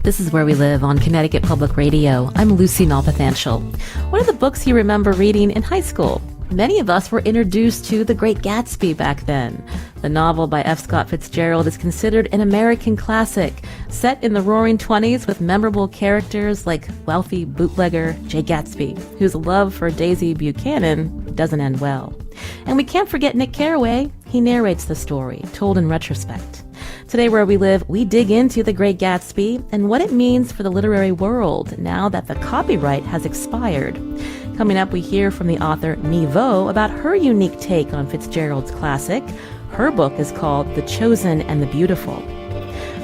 This is Where We Live on Connecticut Public Radio. I'm Lucy Nalpathanchel. What are the books you remember reading in high school? Many of us were introduced to The Great Gatsby back then. The novel by F. Scott Fitzgerald is considered an American classic, set in the Roaring '20s with memorable characters like wealthy bootlegger Jay Gatsby, whose love for Daisy Buchanan doesn't end well. And we can't forget Nick Carraway. He narrates the story, told in retrospect. Today, Where We Live, we dig into The Great Gatsby and what it means for the literary world now that the copyright has expired. Coming up, we hear from the author Nghi Vo about her unique take on Fitzgerald's classic. Her book is called The Chosen and the Beautiful.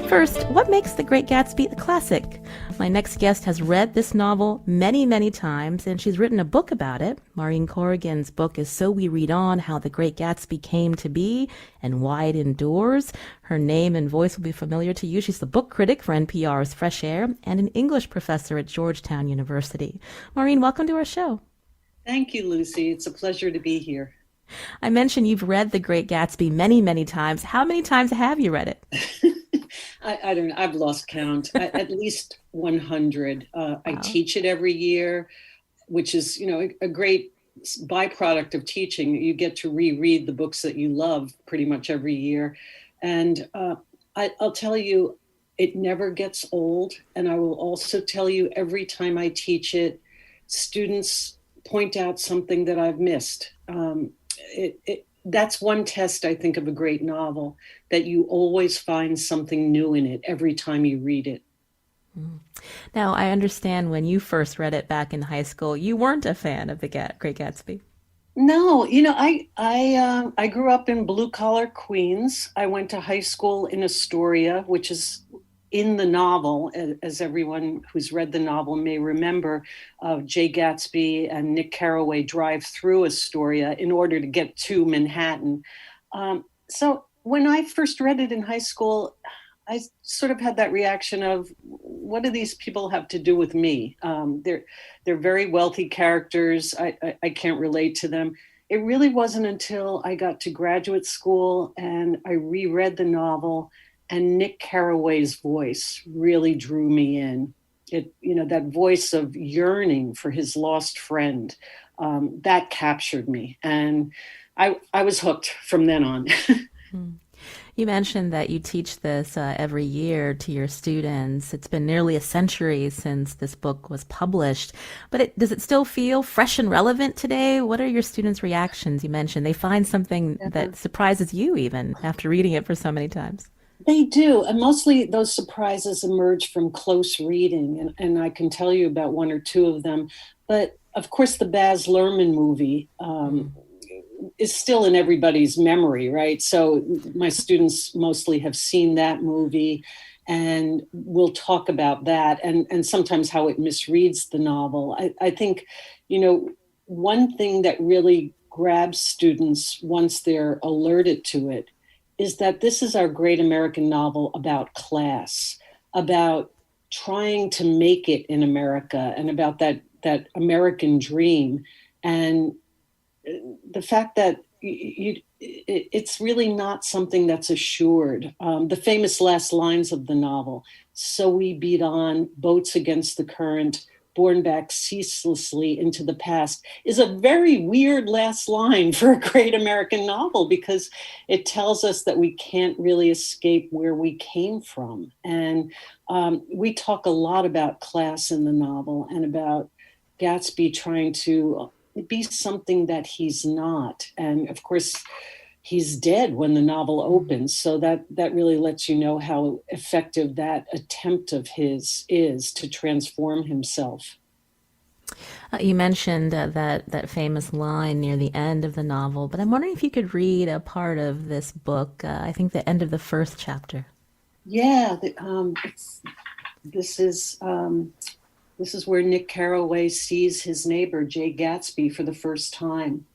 First, what makes The Great Gatsby a classic? My next guest has read this novel many, many times, and she's written a book about it. Maureen Corrigan's book is So We Read On, How The Great Gatsby Came to Be and Why It Endures. Her name and voice will be familiar to you. She's the book critic for NPR's Fresh Air and an English professor at Georgetown University. Maureen, welcome to our show. Thank you, Lucy. It's a pleasure to be here. I mentioned you've read The Great Gatsby many, many times. How many times have you read it? I don't know. I've lost count. At least 100. Wow. I teach it every year, which is, a great byproduct of teaching. You get to reread the books that you love pretty much every year. And I'll tell you, it never gets old. And I will also tell you, every time I teach it, students point out something that I've missed. That's one test, I think, of a great novel, that you always find something new in it every time you read it. Now, I understand when you first read it back in high school, you weren't a fan of The Great Gatsby. No, I grew up in blue-collar Queens. I went to high school in Astoria, which is in the novel, as everyone who's read the novel may remember. Jay Gatsby and Nick Carraway drive through Astoria in order to get to Manhattan. So when I first read it in high school, I sort of had that reaction of, what do these people have to do with me? They're very wealthy characters. I can't relate to them. It really wasn't until I got to graduate school and I reread the novel, and Nick Carraway's voice really drew me in. That voice of yearning for his lost friend, that captured me. And I was hooked from then on. You mentioned that you teach this every year to your students. It's been nearly a century since this book was published, but does it still feel fresh and relevant today? What are your students' reactions? You mentioned they find something that surprises you even after reading it for so many times. They do. And mostly those surprises emerge from close reading. And I can tell you about one or two of them. But of course, the Baz Luhrmann movie is still in everybody's memory, right? So my students mostly have seen that movie, and we'll talk about that and sometimes how it misreads the novel. I think, one thing that really grabs students once they're alerted to it is that this is our great American novel about class, about trying to make it in America, and about that American dream. And the fact that it's really not something that's assured. The famous last lines of the novel, "So we beat on, boats against the current, borne back ceaselessly into the past," is a very weird last line for a great American novel, because it tells us that we can't really escape where we came from. And we talk a lot about class in the novel and about Gatsby trying to be something that he's not. And of course, he's dead when the novel opens. So that really lets you know how effective that attempt of his is to transform himself. You mentioned that famous line near the end of the novel, but I'm wondering if you could read a part of this book, I think the end of the first chapter. Yeah, this is where Nick Carraway sees his neighbor, Jay Gatsby, for the first time.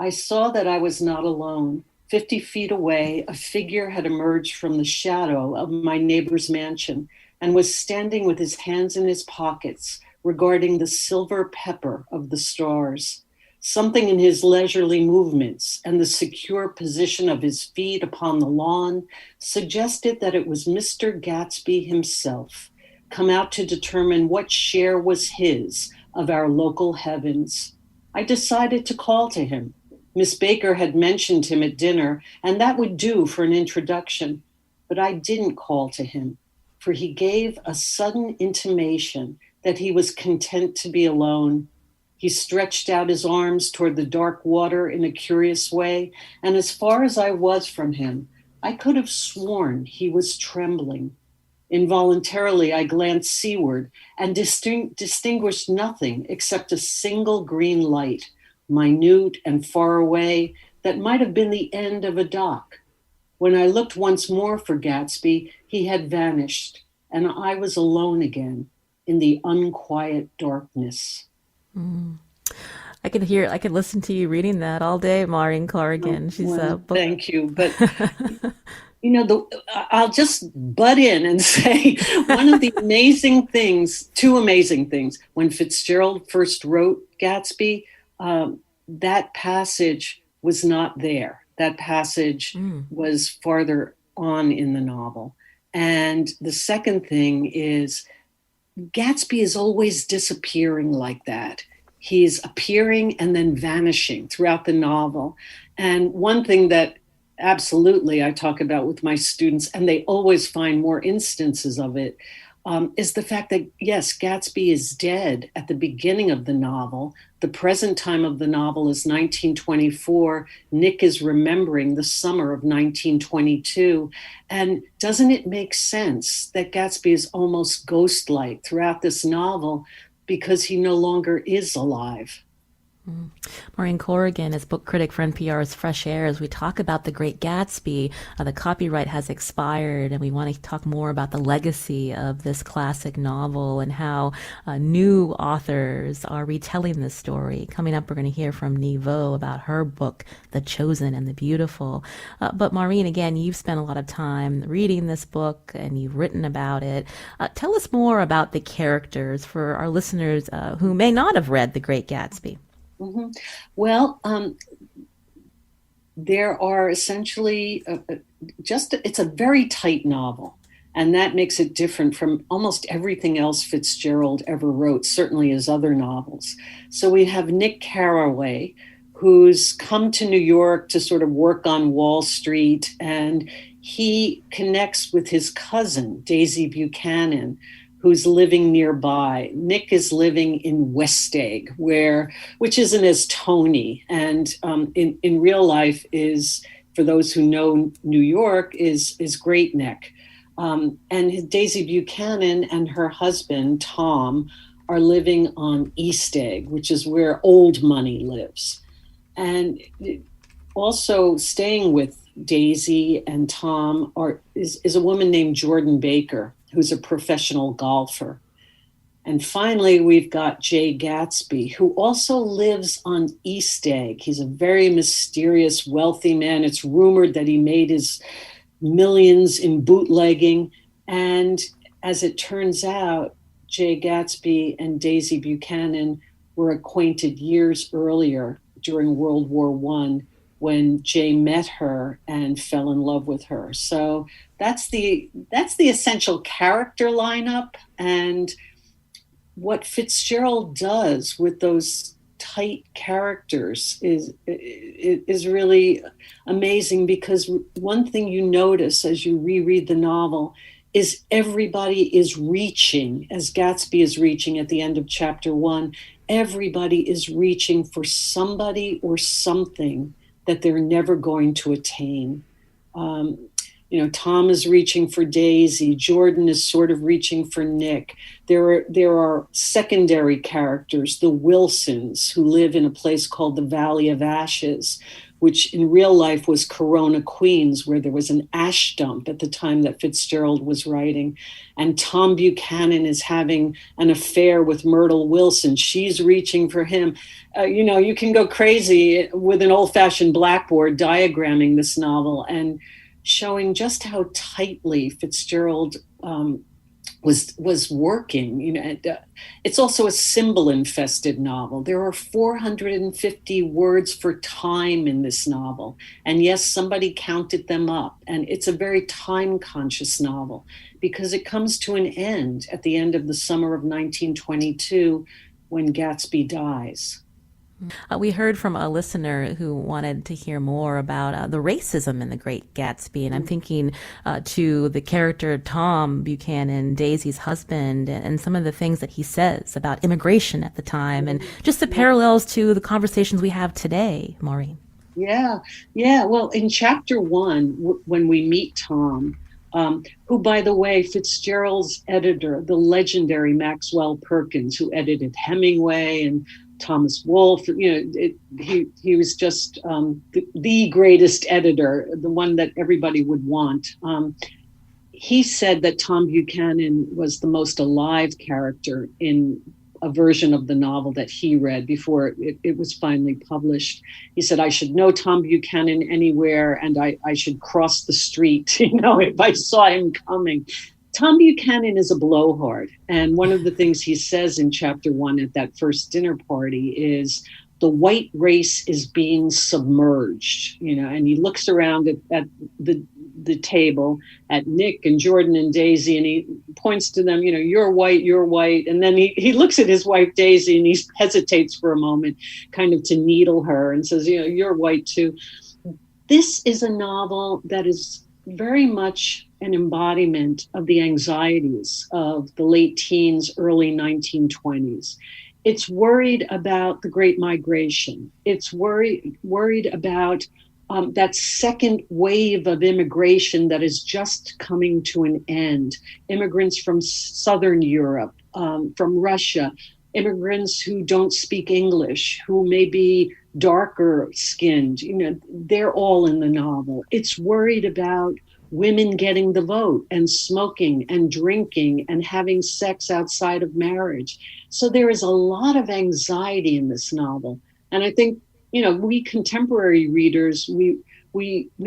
"I saw that I was not alone. 50 feet away, a figure had emerged from the shadow of my neighbor's mansion and was standing with his hands in his pockets, regarding the silver pepper of the stars. Something in his leisurely movements and the secure position of his feet upon the lawn suggested that it was Mr. Gatsby himself. come out to determine what share was his of our local heavens. I decided to call to him. Miss Baker had mentioned him at dinner, and that would do for an introduction. But I didn't call to him, for he gave a sudden intimation that he was content to be alone. He stretched out his arms toward the dark water in a curious way, and as far as I was from him, I could have sworn he was trembling. Involuntarily, I glanced seaward and distinguished nothing except a single green light, minute and far away, that might have been the end of a dock. When I looked once more for Gatsby, he had vanished, and I was alone again in the unquiet darkness. Mm. I could listen to you reading that all day, Maureen Corrigan. She's a book. Thank you. But, I'll just butt in and say one of the two amazing things, when Fitzgerald first wrote Gatsby, that passage was not there. That passage was farther on in the novel. And the second thing is Gatsby is always disappearing like that. He's appearing and then vanishing throughout the novel. And one thing that absolutely I talk about with my students, and they always find more instances of it, is the fact that, yes, Gatsby is dead at the beginning of the novel. The present time of the novel is 1924. Nick is remembering the summer of 1922. And doesn't it make sense that Gatsby is almost ghost-like throughout this novel because he no longer is alive? Maureen Corrigan is book critic for NPR's Fresh Air. As we talk about The Great Gatsby, the copyright has expired, and we want to talk more about the legacy of this classic novel and how new authors are retelling this story. Coming up, we're going to hear from Nghi Vo about her book, The Chosen and the Beautiful. But Maureen, again, you've spent a lot of time reading this book, and you've written about it. Tell us more about the characters for our listeners who may not have read The Great Gatsby. Mm-hmm. Well, there are essentially it's a very tight novel, and that makes it different from almost everything else Fitzgerald ever wrote, certainly his other novels. So we have Nick Carraway, who's come to New York to sort of work on Wall Street, and he connects with his cousin, Daisy Buchanan, who's living nearby. Nick is living in West Egg, which isn't as Tony, and in real life is, for those who know New York, is Great Neck. And Daisy Buchanan and her husband, Tom, are living on East Egg, which is where old money lives. And also staying with Daisy and Tom is a woman named Jordan Baker, who's a professional golfer. And finally, we've got Jay Gatsby, who also lives on East Egg. He's a very mysterious, wealthy man. It's rumored that he made his millions in bootlegging. And as it turns out, Jay Gatsby and Daisy Buchanan were acquainted years earlier during World War I, when Jay met her and fell in love with her. So that's the essential character lineup. And what Fitzgerald does with those tight characters is really amazing, because one thing you notice as you reread the novel is everybody is reaching, as Gatsby is reaching at the end of chapter 1, everybody is reaching for somebody or something that they're never going to attain. Tom is reaching for Daisy. Jordan is sort of reaching for Nick. There are secondary characters, the Wilsons, who live in a place called the Valley of Ashes, which in real life was Corona, Queens, where there was an ash dump at the time that Fitzgerald was writing. And Tom Buchanan is having an affair with Myrtle Wilson. She's reaching for him. You can go crazy with an old-fashioned blackboard diagramming this novel and showing just how tightly Fitzgerald was working. It's also a symbol infested novel. There are 450 words for time in this novel, and yes, somebody counted them up. And it's a very time conscious novel because it comes to an end at the end of the summer of 1922 when Gatsby dies. We heard from a listener who wanted to hear more about the racism in The Great Gatsby, and I'm thinking to the character Tom Buchanan, Daisy's husband, and some of the things that he says about immigration at the time, and just the parallels to the conversations we have today, Maureen. Yeah. Well, in chapter 1, when we meet Tom, who, by the way, Fitzgerald's editor, the legendary Maxwell Perkins, who edited Hemingway and Thomas Wolfe, he was just the greatest editor, the one that everybody would want. He said that Tom Buchanan was the most alive character in a version of the novel that he read before it was finally published. He said, I should know Tom Buchanan anywhere, and I should cross the street, if I saw him coming. Tom Buchanan is a blowhard. And one of the things he says in chapter 1 at that first dinner party is the white race is being submerged, and he looks around at the table at Nick and Jordan and Daisy, and he points to them, you're white. And then he looks at his wife, Daisy, and he hesitates for a moment, kind of to needle her, and says, you're white too. This is a novel that is very much an embodiment of the anxieties of the late teens, early 1920s. It's worried about the Great Migration. It's worried about that second wave of immigration that is just coming to an end. Immigrants from Southern Europe, from Russia, immigrants who don't speak English, who may be darker skinned, they're all in the novel. It's worried about women getting the vote and smoking and drinking and having sex outside of marriage. So there is a lot of anxiety in this novel. And I think, we contemporary readers, we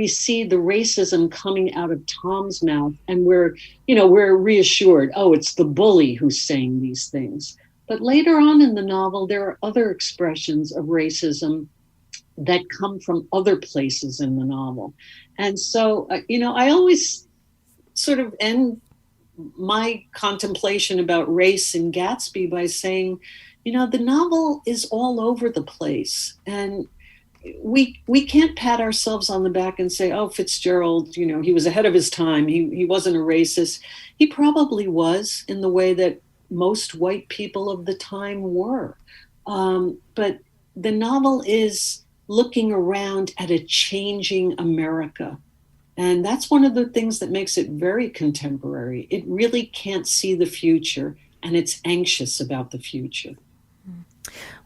see the racism coming out of Tom's mouth, and we're reassured, it's the bully who's saying these things. But later on in the novel, there are other expressions of racism that come from other places in the novel. And so, I always sort of end my contemplation about race in Gatsby by saying, the novel is all over the place. And we can't pat ourselves on the back and say, Fitzgerald, he was ahead of his time. He wasn't a racist. He probably was, in the way that most white people of the time were. But the novel is looking around at a changing America. And that's one of the things that makes it very contemporary. It really can't see the future, and it's anxious about the future.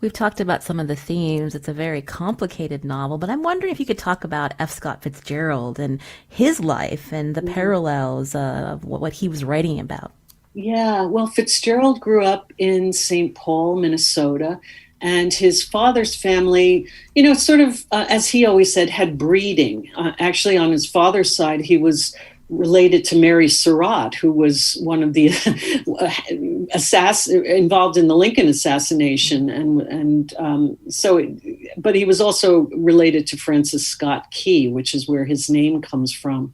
We've talked about some of the themes. It's a very complicated novel, but I'm wondering if you could talk about F. Scott Fitzgerald and his life and the parallels of what he was writing about. Yeah, well, Fitzgerald grew up in St. Paul, Minnesota. And his father's family, sort of, as he always said, had breeding. Actually, on his father's side, he was related to Mary Surratt, who was one of the involved in the Lincoln assassination. But he was also related to Francis Scott Key, which is where his name comes from.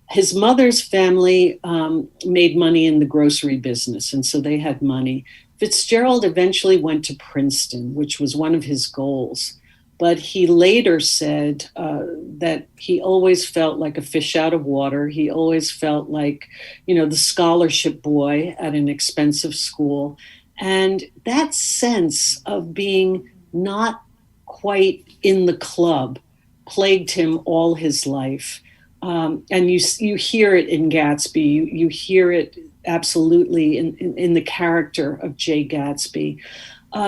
His mother's family made money in the grocery business, and so they had money. Fitzgerald eventually went to Princeton, which was one of his goals. But he later said that he always felt like a fish out of water. He always felt like, the scholarship boy at an expensive school. And that sense of being not quite in the club plagued him all his life. And you hear it in Gatsby. You hear it absolutely in the character of Jay Gatsby.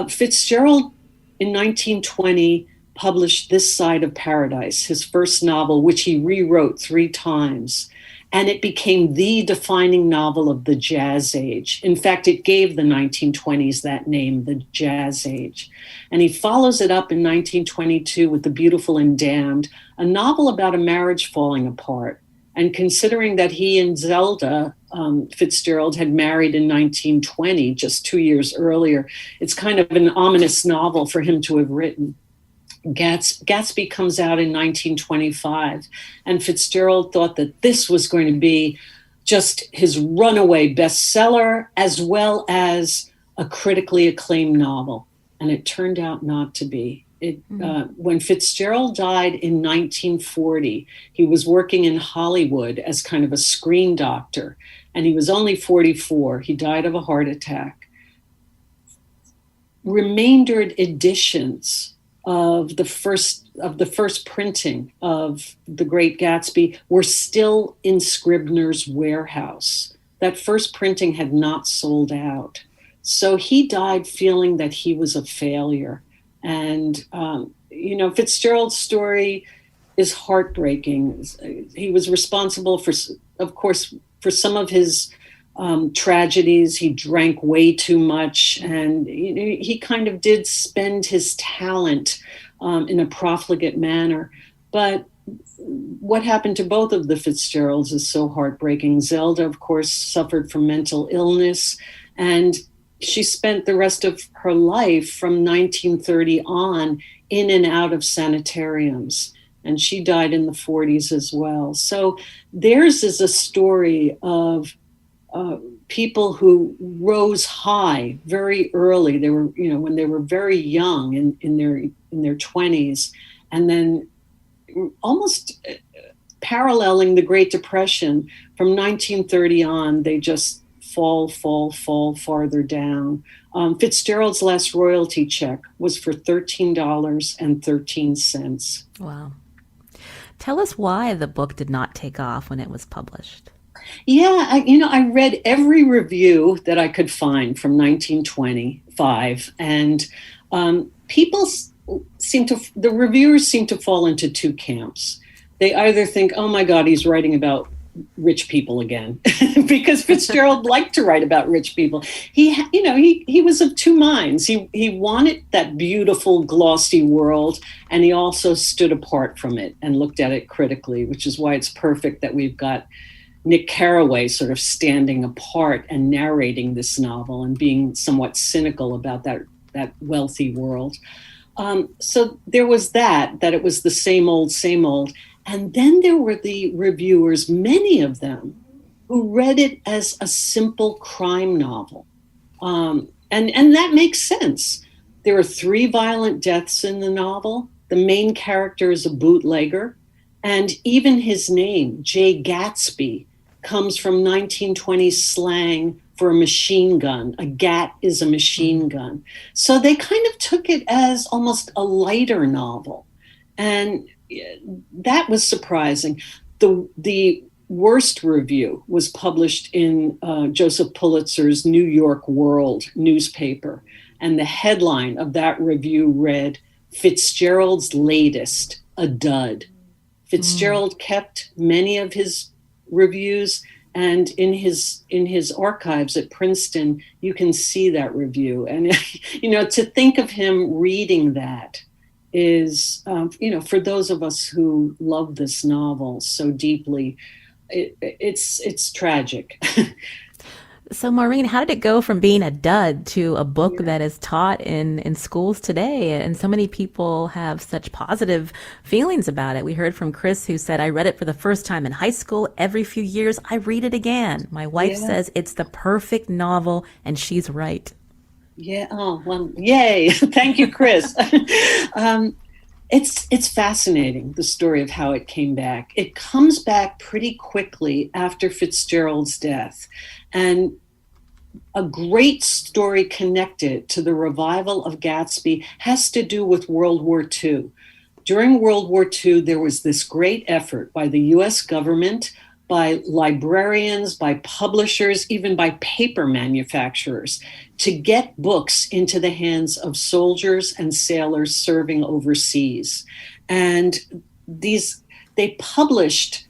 Fitzgerald in 1920 published This Side of Paradise, his first novel, which he rewrote 3 times. And it became the defining novel of the Jazz Age. In fact, it gave the 1920s that name, the Jazz Age. And he follows it up in 1922 with The Beautiful and Damned, a novel about a marriage falling apart. And considering that he and Zelda Fitzgerald had married in 1920, just 2 years earlier, it's kind of an ominous novel for him to have written. Gatsby comes out in 1925, and Fitzgerald thought that this was going to be just his runaway bestseller, as well as a critically acclaimed novel. And it turned out not to be. When Fitzgerald died in 1940, he was working in Hollywood as kind of a screen doctor, and he was only 44. He died of a heart attack. Remaindered editions of the first printing of The Great Gatsby were still in Scribner's warehouse. That first printing had not sold out. So he died feeling that he was a failure. And, Fitzgerald's story is heartbreaking. He was responsible for some of his tragedies. He drank way too much, and he kind of did spend his talent in a profligate manner. But what happened to both of the Fitzgeralds is so heartbreaking. Zelda, of course, suffered from mental illness, and she spent the rest of her life from 1930 on in and out of sanitariums. And she died in the 40s as well. So theirs is a story of people who rose high very early. They were, when they were very young in their 20s, and then almost paralleling the Great Depression from 1930 on, they just fall farther down. Fitzgerald's last royalty check was for $13.13. Wow. Tell us why the book did not take off when it was published. Yeah, I read every review that I could find from 1925, and the reviewers seem to fall into two camps. They either think, oh my God, he's writing about rich people again, because Fitzgerald liked to write about rich people. He was of two minds. He wanted that beautiful, glossy world, and he also stood apart from it and looked at it critically, which is why it's perfect that we've got Nick Carraway sort of standing apart and narrating this novel and being somewhat cynical about that wealthy world. So there was that it was the same old. And then there were the reviewers, many of them, who read it as a simple crime novel. And that makes sense. There are 3 violent deaths in the novel. The main character is a bootlegger. And even his name, J. Gatsby, comes from 1920s slang for a machine gun. A gat is a machine gun. So they kind of took it as almost a lighter novel. And that was surprising. The worst review was published in Joseph Pulitzer's New York World newspaper. And the headline of that review read, "Fitzgerald's latest, a dud." Fitzgerald kept many of his reviews, and in his archives at Princeton, you can see that review. And, to think of him reading that is, for those of us who love this novel so deeply, it's tragic. So, Maureen, how did it go from being a dud to a book that is taught in schools today? And so many people have such positive feelings about it. We heard from Chris, who said, I read it for the first time in high school. Every few years, I read it again. My wife says it's the perfect novel, and she's right. Yeah. Oh, well, yay. Thank you, Chris. It's fascinating, the story of how it came back. It comes back pretty quickly after Fitzgerald's death. And a great story connected to the revival of Gatsby has to do with World War II. During World War II, there was this great effort by the US government, by librarians, by publishers, even by paper manufacturers, to get books into the hands of soldiers and sailors serving overseas. And they published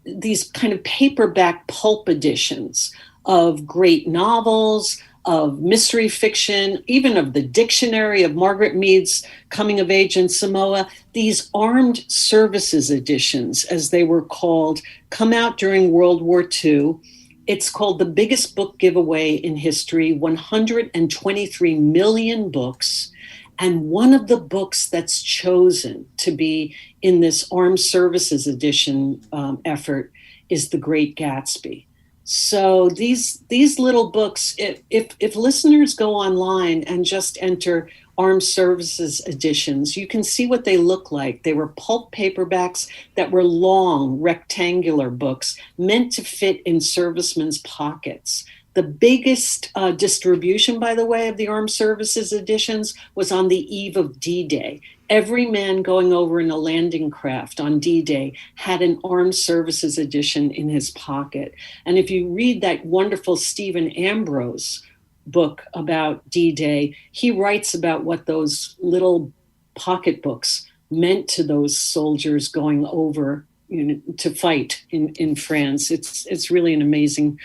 these kind of paperback pulp editions of great novels, of mystery fiction, even of the dictionary of Margaret Mead's Coming of Age in Samoa. These armed services editions, as they were called, come out during World War II. It's called the biggest book giveaway in history, 123 million books. And one of the books that's chosen to be in this Armed Services Edition effort is The Great Gatsby. So these little books, if listeners go online and just enter Armed Services Editions, you can see what they look like. They were pulp paperbacks that were long, rectangular books meant to fit in servicemen's pockets. The biggest distribution, by the way, of the Armed Services Editions was on the eve of D-Day. Every man going over in a landing craft on D-Day had an Armed Services Edition in his pocket. And if you read that wonderful Stephen Ambrose book about D-Day, he writes about what those little pocketbooks meant to those soldiers going over, to fight in France. It's really an amazing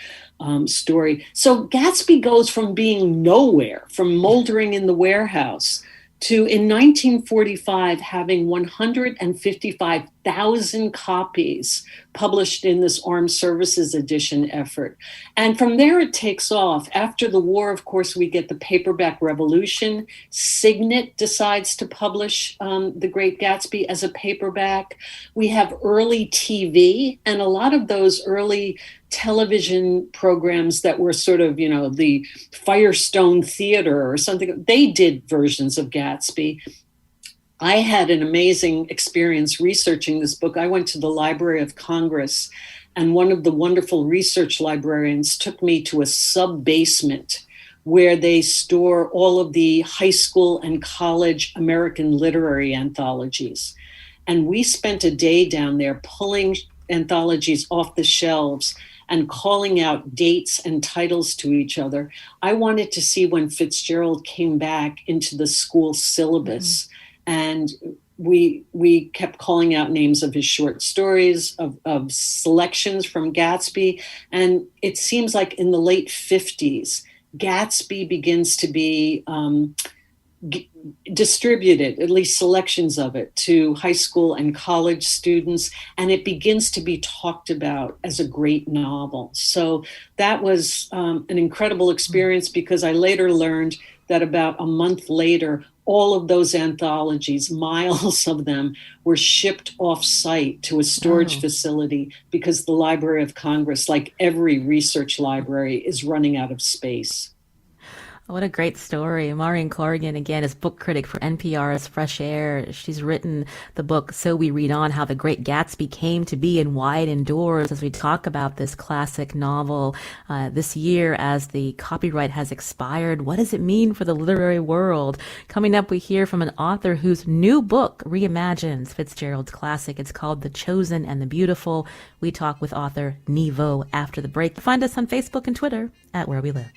story. So Gatsby goes from being nowhere, from moldering in the warehouse, to in 1945 having 155,000 copies published in this Armed Services Edition effort. And from there it takes off. After the war, of course, we get the paperback revolution. Signet decides to publish The Great Gatsby as a paperback. We have early TV, and a lot of those early television programs that were sort of, the Firestone Theater or something, they did versions of Gatsby. I had an amazing experience researching this book. I went to the Library of Congress, and one of the wonderful research librarians took me to a sub-basement where they store all of the high school and college American literary anthologies. And we spent a day down there pulling anthologies off the shelves and calling out dates and titles to each other. I wanted to see when Fitzgerald came back into the school syllabus. And we kept calling out names of his short stories, of selections from Gatsby. And it seems like in the late 50s, Gatsby begins to be distributed, at least selections of it, to high school and college students, and it begins to be talked about as a great novel. So that was an incredible experience, because I later learned that about a month later, all of those anthologies, miles of them, were shipped off-site to a storage facility because the Library of Congress, like every research library, is running out of space. What a great story. Maureen Corrigan, again, is book critic for NPR's Fresh Air. She's written the book So We Read On, How the Great Gatsby Came to Be and Why It Endures, as we talk about this classic novel this year as the copyright has expired. What does it mean for the literary world? Coming up, we hear from an author whose new book reimagines Fitzgerald's classic. It's called The Chosen and the Beautiful. We talk with author Nghi Vo after the break. Find us on Facebook and Twitter at Where We Live.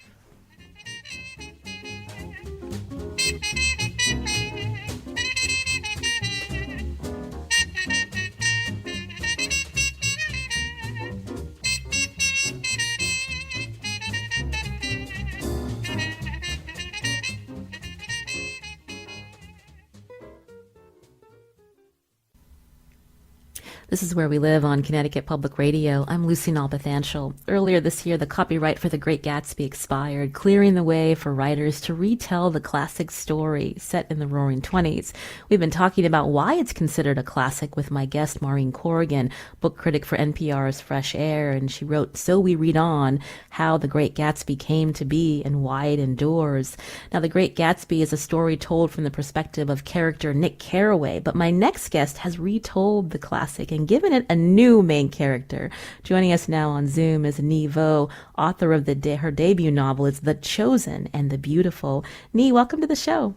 This is Where We Live on Connecticut Public Radio. I'm Lucy Nalpathanchel. Earlier this year, the copyright for The Great Gatsby expired, clearing the way for writers to retell the classic story set in the Roaring '20s. We've been talking about why it's considered a classic with my guest, Maureen Corrigan, book critic for NPR's Fresh Air, and she wrote So We Read On, How the Great Gatsby Came to Be and Why It Endures. Now, The Great Gatsby is a story told from the perspective of character Nick Carraway, but my next guest has retold the classic and given it a new main character. Joining us now on Zoom is Nghi Vo, author of her debut novel, The Chosen and the Beautiful. Nghi, welcome to the show.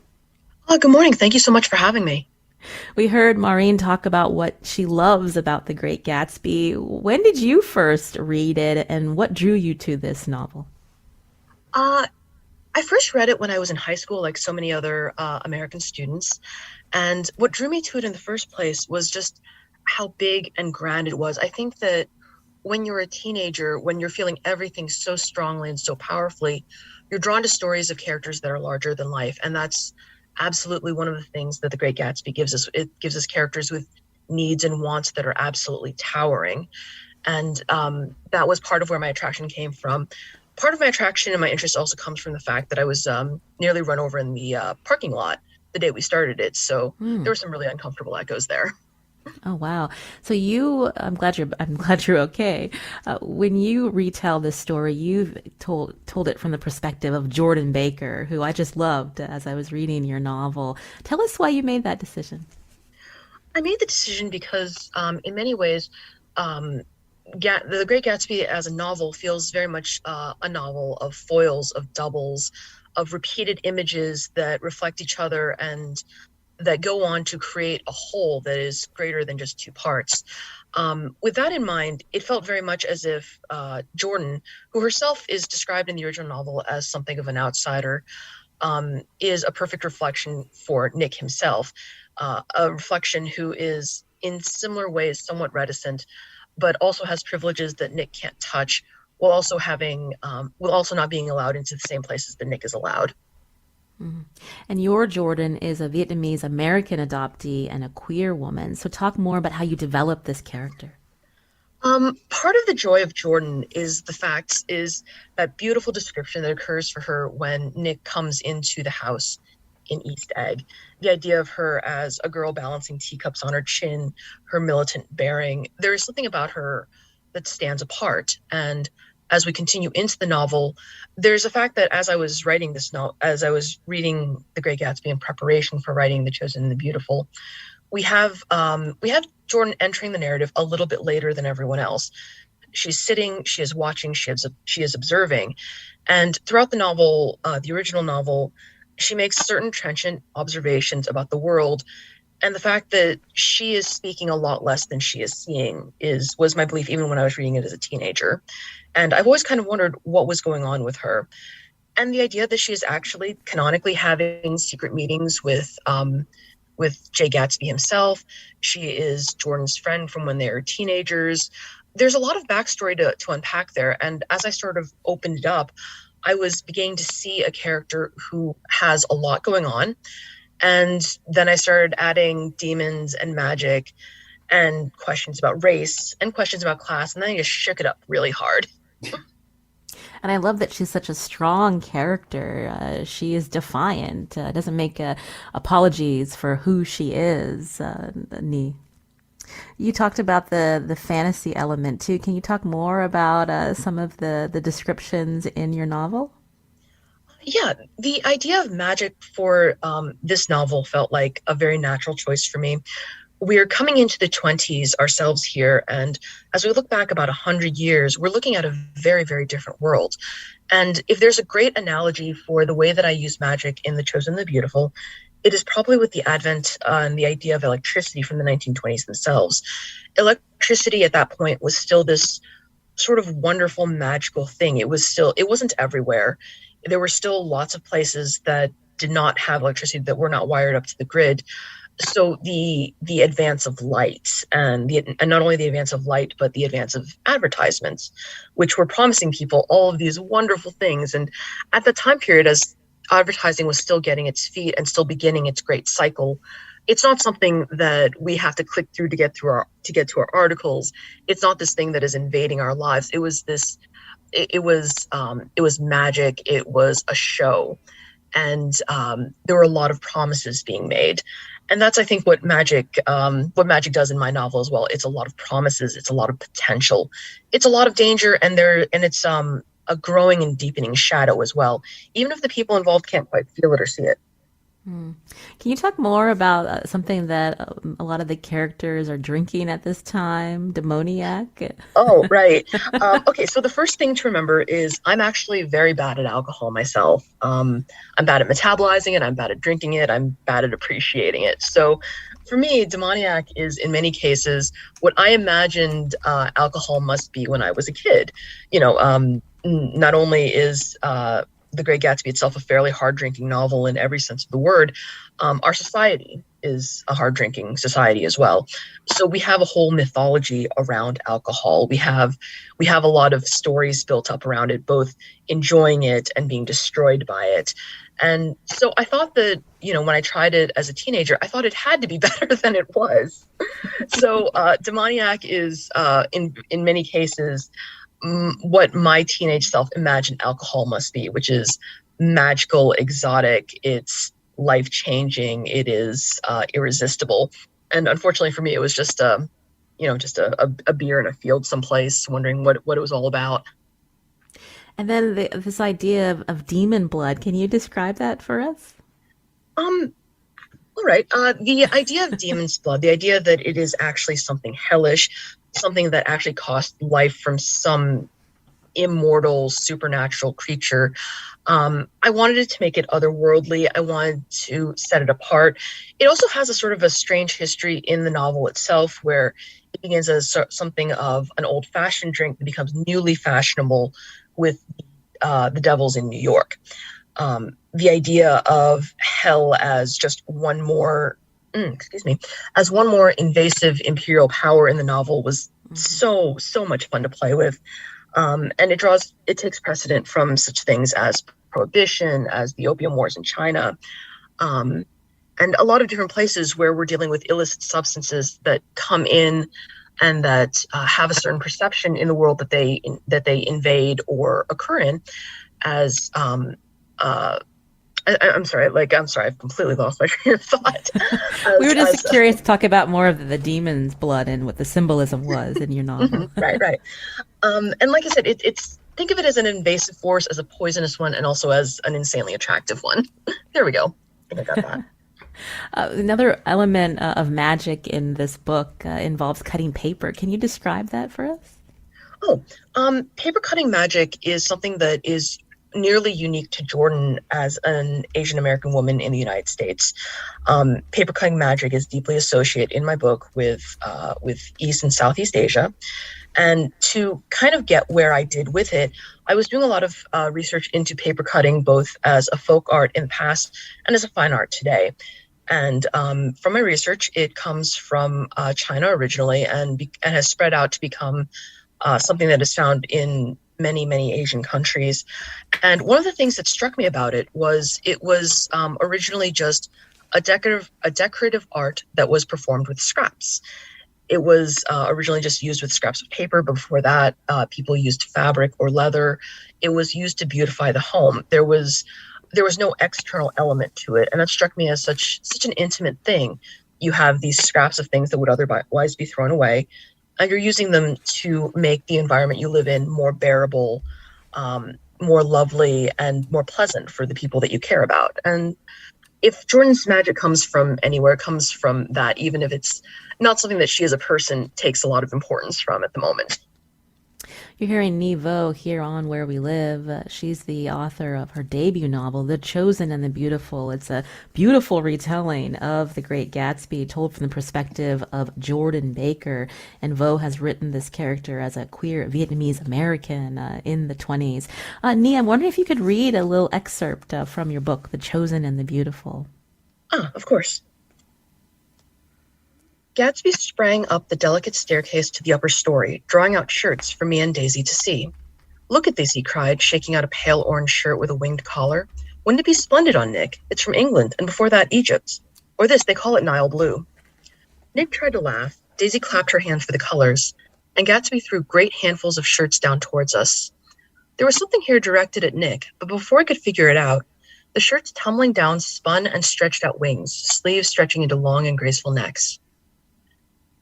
Oh, good morning. Thank you so much for having me. We heard Maureen talk about what she loves about The Great Gatsby. When did you first read it, and what drew you to this novel? I first read it when I was in high school, like so many other American students. And what drew me to it in the first place was just how big and grand it was. I think that when you're a teenager, when you're feeling everything so strongly and so powerfully, you're drawn to stories of characters that are larger than life, and that's absolutely one of the things that The Great Gatsby gives us. It gives us characters with needs and wants that are absolutely towering, and that was part of where my attraction came from. Part of my attraction and my interest also comes from the fact that I was nearly run over in the parking lot the day we started it, so there were some really uncomfortable echoes there. Oh wow! So I'm glad you're okay. When you retell this story, you've told it from the perspective of Jordan Baker, who I just loved as I was reading your novel. Tell us why you made that decision. I made the decision because, in many ways, The Great Gatsby as a novel feels very much a novel of foils, of doubles, of repeated images that reflect each other and that go on to create a whole that is greater than just two parts. With that in mind, it felt very much as if Jordan, who herself is described in the original novel as something of an outsider, is a perfect reflection for Nick himself, a reflection who is in similar ways somewhat reticent, but also has privileges that Nick can't touch, while also not being allowed into the same places that Nick is allowed. And your Jordan is a Vietnamese-American adoptee and a queer woman. So talk more about how you developed this character. Part of the joy of Jordan is that beautiful description that occurs for her when Nick comes into the house in East Egg. The idea of her as a girl balancing teacups on her chin, her militant bearing. There is something about her that stands apart. And as we continue into the novel, there's a fact that as I was writing this novel, as I was reading The Great Gatsby in preparation for writing The Chosen and the Beautiful, we have Jordan entering the narrative a little bit later than everyone else. She's sitting, she is watching, she is observing, and throughout the novel, the original novel, she makes certain trenchant observations about the world, and the fact that she is speaking a lot less than she is seeing was my belief even when I was reading it as a teenager, and I've always kind of wondered what was going on with her, and the idea that she is actually canonically having secret meetings with Jay Gatsby himself. She is Jordan's friend from when they were teenagers. There's a lot of backstory to unpack there. And as I sort of opened it up, I was beginning to see a character who has a lot going on. And then I started adding demons and magic and questions about race and questions about class. And then I just shook it up really hard. And I love that she's such a strong character. She is defiant, doesn't make apologies for who she is. Nghi. You talked about the fantasy element too. Can you talk more about some of the descriptions in your novel? Yeah, the idea of magic for this novel felt like a very natural choice for me. We're coming into the 20s ourselves here, and as we look back about 100 years, we're looking at a very, very different world. And if there's a great analogy for the way that I use magic in The Chosen and the Beautiful, it is probably with the advent and the idea of electricity from the 1920s themselves. Electricity at that point was still this sort of wonderful, magical thing. It wasn't everywhere. There were still lots of places that did not have electricity, that were not wired up to the grid. So the advance of light and not only the advance of light, but the advance of advertisements, which were promising people all of these wonderful things. And at the time period, as advertising was still getting its feet and still beginning its great cycle, it's not something that we have to click through to get to our articles. It's not this thing that is invading our lives. It was magic. It was a show. And there were a lot of promises being made. And that's, I think, what magic does in my novel as well. It's a lot of promises. It's a lot of potential. It's a lot of danger, and it's a growing and deepening shadow as well, even if the people involved can't quite feel it or see it. Can you talk more about something that a lot of the characters are drinking at this time? Demoniac? Oh, right. Okay, so the first thing to remember is I'm actually very bad at alcohol myself. I'm bad at metabolizing it. I'm bad at drinking it. I'm bad at appreciating it. So for me, demoniac is in many cases what I imagined alcohol must be when I was a kid. Not only is The Great Gatsby itself a fairly hard-drinking novel in every sense of the word, our society is a hard-drinking society as well. So we have a whole mythology around alcohol. We have a lot of stories built up around it, both enjoying it and being destroyed by it. And so I thought that, when I tried it as a teenager, I thought it had to be better than it was. So Demoniac is, in many cases, what my teenage self imagined alcohol must be, which is magical, exotic, it's life-changing, it is irresistible. And unfortunately for me, it was just a beer in a field someplace, wondering what it was all about. And then this idea of demon blood, can you describe that for us? All right. The idea of demon's blood, the idea that it is actually something hellish, something that actually cost life from some immortal supernatural creature. I wanted it to make it otherworldly. I wanted to set it apart. It also has a sort of a strange history in the novel itself, where it begins as something of an old-fashioned drink that becomes newly fashionable with the devils in New York. The idea of hell as just one more, as one more invasive imperial power in the novel was so much fun to play with. And it takes precedent from such things as prohibition, as the opium wars in China, and a lot of different places where we're dealing with illicit substances that come in and that have a certain perception in the world that they invade or occur in. As I'm sorry, I've completely lost my train of thought. We were just curious to talk about more of the demon's blood and what the symbolism was in your novel. Right. And like I said, it's think of it as an invasive force, as a poisonous one, and also as an insanely attractive one. There we go. I think I got that. Another element of magic in this book involves cutting paper. Can you describe that for us? Paper cutting magic is something that is nearly unique to Jordan as an Asian American woman in the United States. Paper cutting magic is deeply associated in my book with East and Southeast Asia. And to kind of get where I did with it, I was doing a lot of research into paper cutting, both as a folk art in the past and as a fine art today. And from my research, it comes from China originally and has spread out to become something that is found in many, many Asian countries. And one of the things that struck me about it was originally just a decorative art that was performed with scraps. It was originally just used with scraps of paper. Before that, people used fabric or leather. It was used to beautify the home. There was no external element to it, and that struck me as such an intimate thing. You have these scraps of things that would otherwise be thrown away, and you're using them to make the environment you live in more bearable, more lovely, and more pleasant for the people that you care about. And if Jordan's magic comes from anywhere, it comes from that, even if it's not something that she as a person takes a lot of importance from at the moment. You're hearing Nghi Vo here on Where We Live. She's the author of her debut novel, The Chosen and the Beautiful. It's a beautiful retelling of The Great Gatsby, told from the perspective of Jordan Baker. And Vo has written this character as a queer Vietnamese-American in the 1920s. Nghi, I'm wondering if you could read a little excerpt from your book, The Chosen and the Beautiful. Of course. Gatsby sprang up the delicate staircase to the upper story, drawing out shirts for me and Daisy to see. "Look at these," he cried, shaking out a pale orange shirt with a winged collar. "Wouldn't it be splendid on Nick? It's from England, and before that, Egypt. Or this, they call it Nile blue." Nick tried to laugh. Daisy clapped her hands for the colors, and Gatsby threw great handfuls of shirts down towards us. There was something here directed at Nick, but before I could figure it out, the shirts tumbling down spun and stretched out wings, sleeves stretching into long and graceful necks.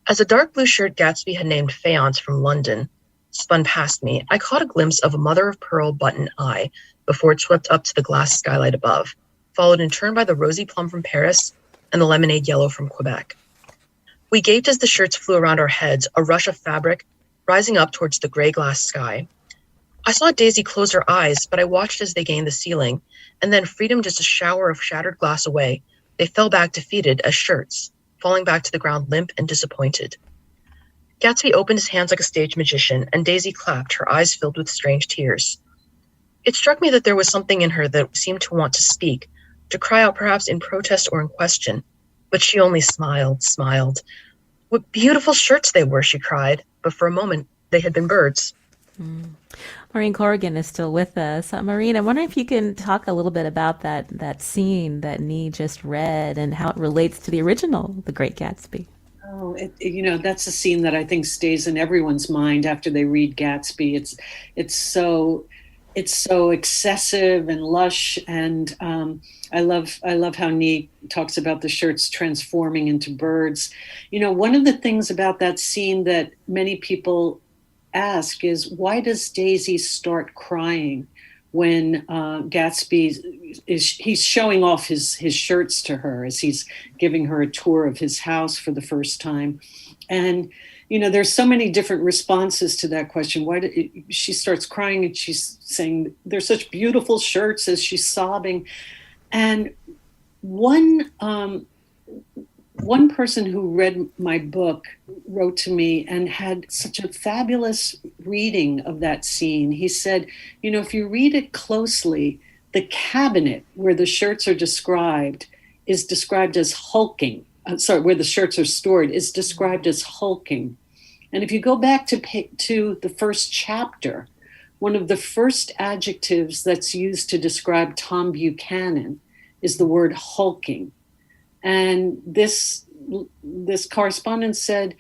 As a dark blue shirt Gatsby had named Faience from London spun past me, I caught a glimpse of a mother-of-pearl button eye before it swept up to the glass skylight above, followed in turn by the rosy plum from Paris and the lemonade yellow from Quebec. We gaped as the shirts flew around our heads, a rush of fabric rising up towards the gray glass sky. I saw Daisy close her eyes, but I watched as they gained the ceiling, and then, freedom just a shower of shattered glass away, they fell back defeated as shirts, falling back to the ground limp and disappointed. Gatsby opened his hands like a stage magician, and Daisy clapped, her eyes filled with strange tears. It struck me that there was something in her that seemed to want to speak, to cry out perhaps in protest or in question. But she only smiled. What beautiful shirts they were, she cried. But for a moment, they had been birds. Maureen Corrigan is still with us. Maureen, I wonder if you can talk a little bit about that scene that Nghi just read and how it relates to the original, The Great Gatsby. Oh, that's a scene that I think stays in everyone's mind after they read Gatsby. It's so excessive and lush, and I love how Nghi talks about the shirts transforming into birds. One of the things about that scene that many people ask is, why does Daisy start crying when Gatsby he's showing off his shirts to her as he's giving her a tour of his house for the first time? And there's so many different responses to that question. She starts crying and she's saying they're such beautiful shirts as she's sobbing. And one person who read my book wrote to me and had such a fabulous reading of that scene. He said, if you read it closely, the cabinet where the shirts are described is described as hulking. Where the shirts are stored is described as hulking. And if you go back to the first chapter, one of the first adjectives that's used to describe Tom Buchanan is the word hulking. And this correspondent said,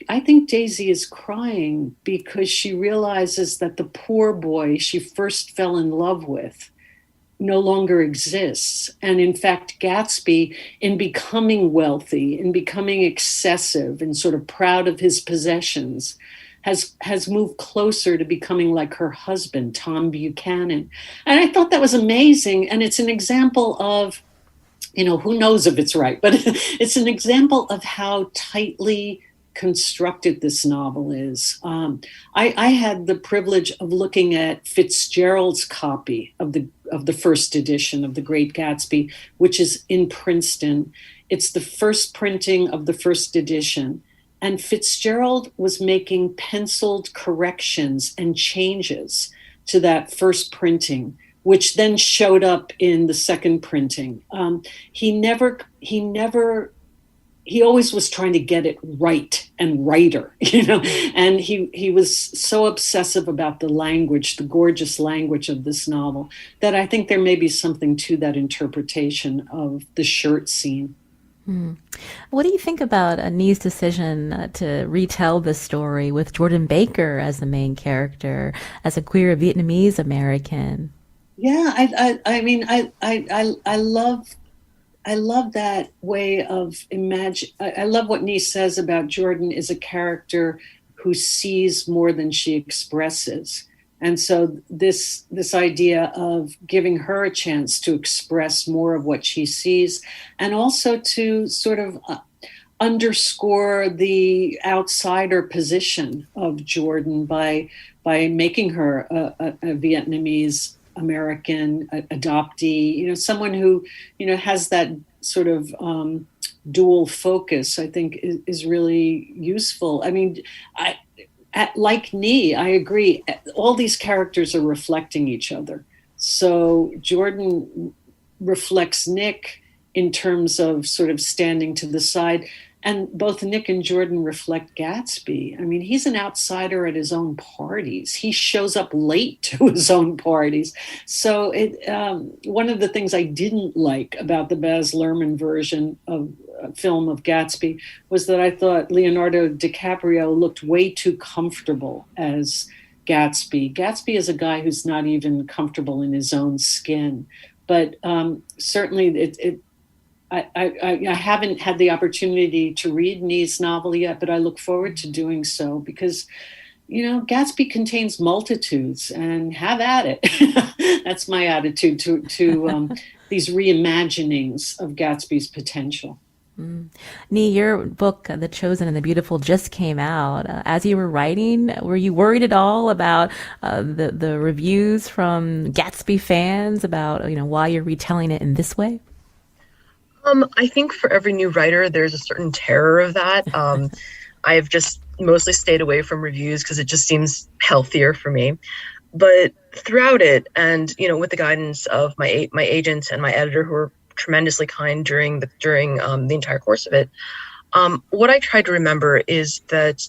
I think Daisy is crying because she realizes that the poor boy she first fell in love with no longer exists. And in fact, Gatsby, in becoming wealthy, in becoming excessive and sort of proud of his possessions, has moved closer to becoming like her husband, Tom Buchanan. And I thought that was amazing. And it's an example of, who knows if it's right, but it's an example of how tightly constructed this novel is. I had the privilege of looking at Fitzgerald's copy of the first edition of The Great Gatsby, which is in Princeton. It's the first printing of the first edition. And Fitzgerald was making penciled corrections and changes to that first printing, which then showed up in the second printing. He always was trying to get it right and righter, and he was so obsessive about the language, the gorgeous language of this novel, that I think there may be something to that interpretation of the shirt scene. What do you think about Nghi's decision to retell the story with Jordan Baker as the main character, as a queer Vietnamese-American? Yeah, I love that way of imagine. I love what Nghi says about Jordan is a character who sees more than she expresses. And so this idea of giving her a chance to express more of what she sees, and also to sort of underscore the outsider position of Jordan by making her a Vietnamese-American adoptee, someone who, has that sort of dual focus, I think is really useful. I mean, like Nghi, I agree. All these characters are reflecting each other. So Jordan reflects Nick in terms of sort of standing to the side. And both Nick and Jordan reflect Gatsby. I mean, he's an outsider at his own parties. He shows up late to his own parties. So one of the things I didn't like about the Baz Luhrmann version of film of Gatsby was that I thought Leonardo DiCaprio looked way too comfortable as Gatsby. Gatsby is a guy who's not even comfortable in his own skin. But certainly I haven't had the opportunity to read Nghi's novel yet, but I look forward to doing so because, Gatsby contains multitudes, and have at it. That's my attitude to these reimaginings of Gatsby's potential. Nghi, your book, The Chosen and the Beautiful, just came out. As you were writing, were you worried at all about the reviews from Gatsby fans about why you're retelling it in this way? I think for every new writer, there's a certain terror of that. I've just mostly stayed away from reviews because it just seems healthier for me. But throughout it, and with the guidance of my agent and my editor, who were tremendously kind during the entire course of it, what I tried to remember is that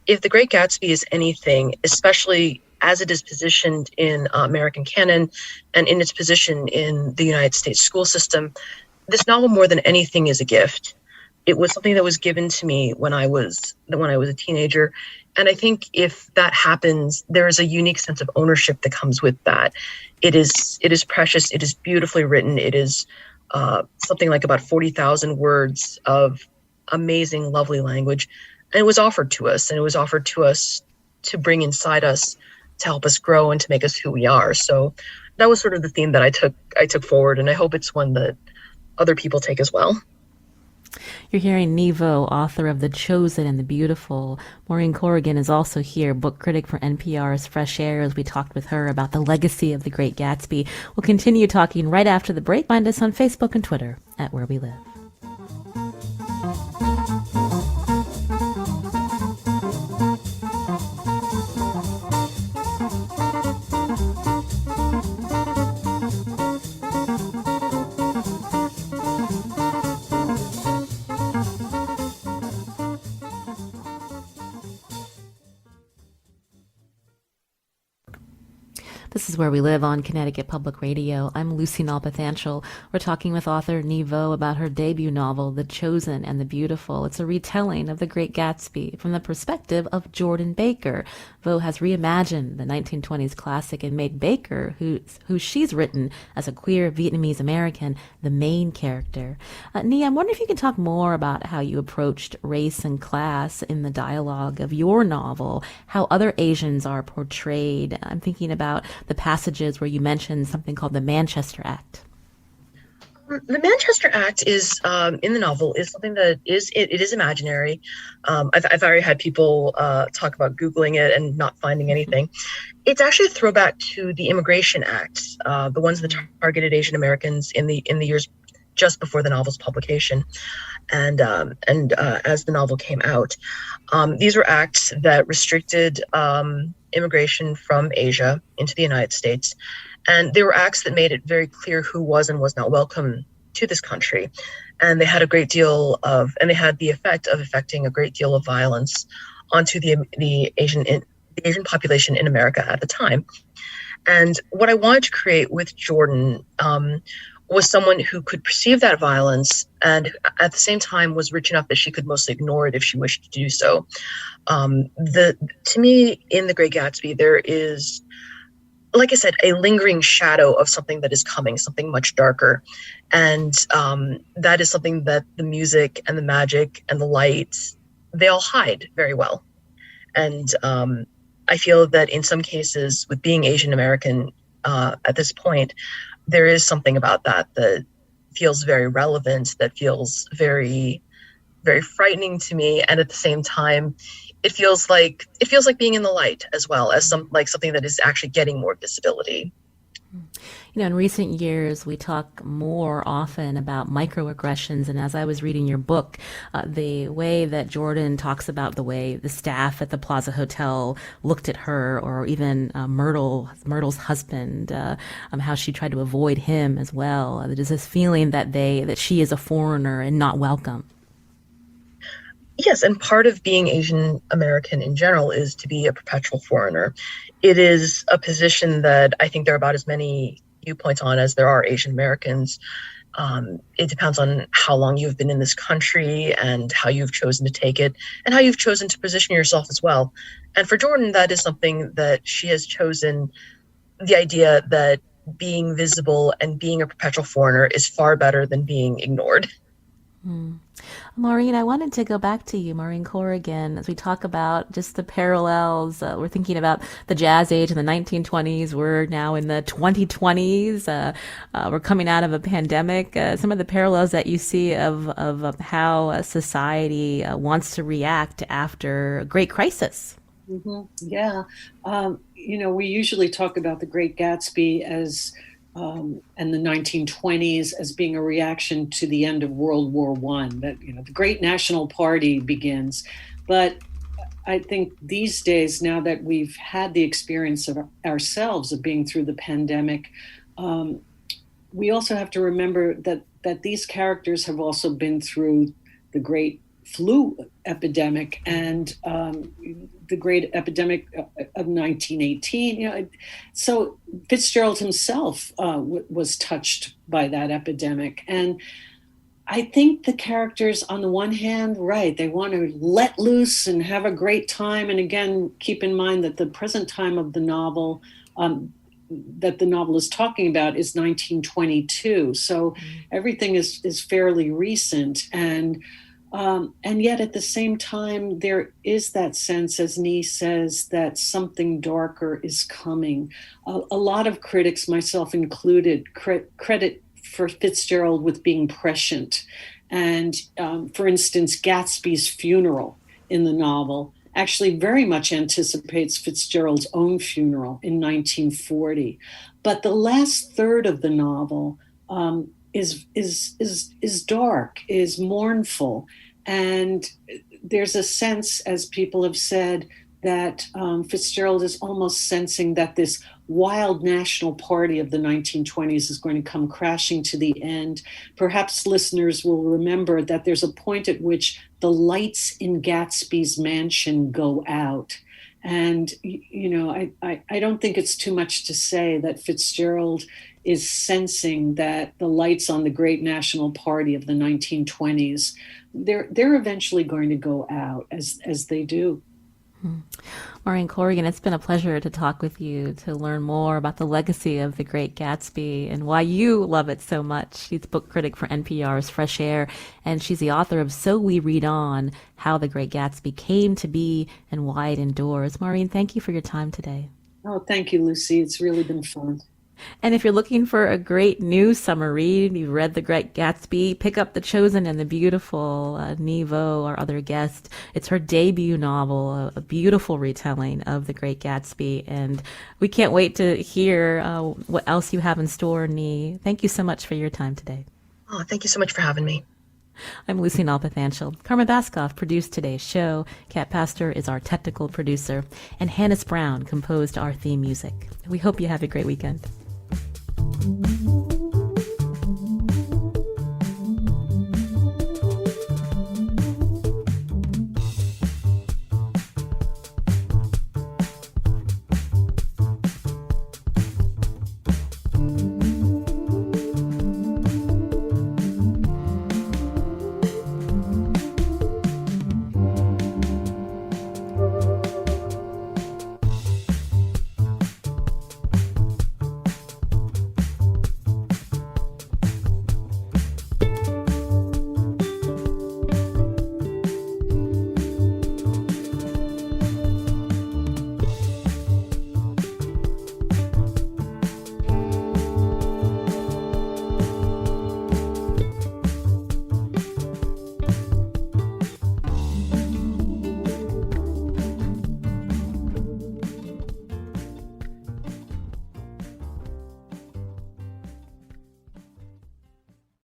if The Great Gatsby is anything, especially as it is positioned in American canon and in its position in the United States school system, this novel more than anything is a gift. It was something that was given to me when I was a teenager, and I think if that happens, there is a unique sense of ownership that comes with that. It is precious. It is beautifully written. It is something like about 40,000 words of amazing, lovely language, and it was offered to us, and it was offered to us to bring inside us, to help us grow and to make us who we are. So that was sort of the theme that I took forward, and I hope it's one that other people take as well. You're hearing Nghi Vo, author of The Chosen and the Beautiful. Maureen Corrigan is also here, book critic for NPR's Fresh Air, as we talked with her about the legacy of The Great Gatsby. We'll continue talking right after the break. Find us on Facebook and Twitter at Where We Live. This is Where We Live on Connecticut Public Radio. I'm Lucy Nalpathanchel. We're talking with author Nghi Vo about her debut novel, The Chosen and the Beautiful. It's a retelling of The Great Gatsby from the perspective of Jordan Baker. Vo has reimagined the 1920s classic and made Baker, who she's written as a queer Vietnamese-American, the main character. Nghi, I'm wondering if you can talk more about how you approached race and class in the dialogue of your novel, how other Asians are portrayed. I'm thinking about the passages where you mentioned something called the Manchester Act. The Manchester Act is in the novel is something that it is imaginary. I've already had people talk about Googling it and not finding anything. It's actually a throwback to the Immigration Act, the ones that targeted Asian Americans in the years just before the novel's publication, and as the novel came out. These were acts that restricted immigration from Asia into the United States. And they were acts that made it very clear who was and was not welcome to this country. And they had they had the effect of affecting a great deal of violence onto the Asian population in America at the time. And what I wanted to create with Jordan was someone who could perceive that violence and at the same time was rich enough that she could mostly ignore it if she wished to do so. To me, in The Great Gatsby, there is, like I said, a lingering shadow of something that is coming, something much darker. And that is something that the music and the magic and the light, they all hide very well. And I feel that in some cases, with being Asian American at this point, there is something about that feels very relevant, that feels very, very frightening to me. And at the same time, it feels like being in the light as well as something that is actually getting more visibility. In recent years, we talk more often about microaggressions. And as I was reading your book, the way that Jordan talks about the way the staff at the Plaza Hotel looked at her, or even Myrtle's husband, how she tried to avoid him as well. There's this feeling that she is a foreigner and not welcome. Yes, and part of being Asian American in general is to be a perpetual foreigner. It is a position that I think there are about as many viewpoints on as there are Asian Americans. It depends on how long you've been in this country and how you've chosen to take it and how you've chosen to position yourself as well. And for Jordan, that is something that she has chosen, the idea that being visible and being a perpetual foreigner is far better than being ignored. Maureen, I wanted to go back to you, Maureen Corrigan, as we talk about just the parallels. We're thinking about the jazz age in the 1920s. We're now in the 2020s. We're coming out of a pandemic. Some of the parallels that you see of how society wants to react after a great crisis. Mm-hmm. Yeah. We usually talk about The Great Gatsby as and the 1920s as being a reaction to the end of World War I, that the Great National Party begins. But I think these days, now that we've had the experience of ourselves of being through the pandemic, um, we also have to remember that these characters have also been through the great flu epidemic and the great epidemic of 1918. So Fitzgerald himself was touched by that epidemic, and I think the characters, on the one hand, right, they want to let loose and have a great time. And again, keep in mind that the present time of the novel, that the novel is talking about, is 1922. So everything is fairly recent. And yet at the same time, there is that sense, as Nghi says, that something darker is coming. A lot of critics, myself included, credit for Fitzgerald with being prescient. And for instance, Gatsby's funeral in the novel actually very much anticipates Fitzgerald's own funeral in 1940. But the last third of the novel is dark, is mournful, and there's a sense, as people have said, that Fitzgerald is almost sensing that this wild national party of the 1920s is going to come crashing to the end. Perhaps listeners will remember that there's a point at which the lights in Gatsby's mansion go out. And, I don't think it's too much to say that Fitzgerald is sensing that the lights on the great national party of the 1920s, they're eventually going to go out, as they do. Maureen Corrigan, it's been a pleasure to talk with you, to learn more about the legacy of The Great Gatsby and why you love it so much. She's book critic for NPR's Fresh Air, and she's the author of So We Read On, How The Great Gatsby Came to Be and Why It Endures. Maureen, thank you for your time today. Oh, thank you, Lucy. It's really been fun. And if you're looking for a great new summer read, you've read The Great Gatsby, pick up The Chosen and the Beautiful. Nghi Vo, our other guest. It's her debut novel, a beautiful retelling of The Great Gatsby. And we can't wait to hear what else you have in store, Nghi. Thank you so much for your time today. Oh, thank you so much for having me. I'm Lucy Nalpathanchel. Carmen Baskoff produced today's show. Kat Pastor is our technical producer. And Hannes Brown composed our theme music. We hope you have a great weekend.